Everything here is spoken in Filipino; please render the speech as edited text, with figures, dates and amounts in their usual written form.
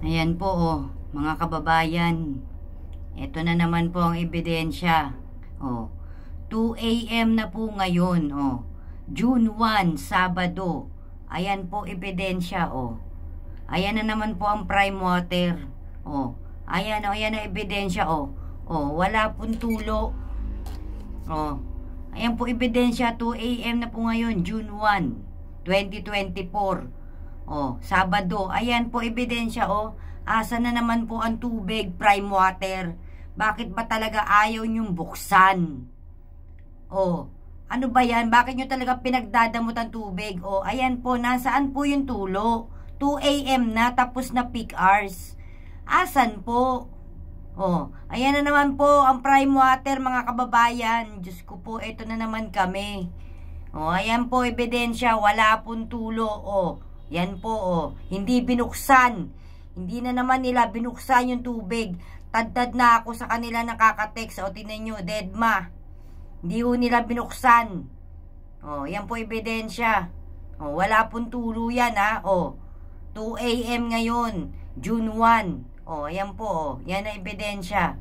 Ayan po mga kababayan. Ito na naman po ang ebidensya. 2 AM na po ngayon, June 1, Sabado. Ayan po ebidensya, Ayan na naman po ang prime water. Ayan ang ebidensya, wala pong tulo. Ayan po ebidensya, 2 AM na po ngayon, June 1, 2024. Sabado. Ayan po ebidensya, asa na naman po ang tubig, prime water. Bakit ba talaga ayaw nyong buksan? Ano ba yan? Bakit nyo talaga pinagdadamot ang tubig? Ayan po, nasaan po yung tulo? 2 AM na, tapos na peak hours. Asan po? Ayan na naman po ang prime water, mga kababayan. Diyos ko po, ito na naman kami. Ayan po ebidensya, wala pong tulo. Yan po, hindi binuksan. Hindi na naman nila binuksan yung tubig. Tadtad na ako sa kanila nakaka-text. Tingnan nyo, deadma. Hindi ho nila binuksan. Yan po ebidensya. Wala pong tulo yan, 2 AM ngayon, June 1. Yan po, yan ang ebidensya.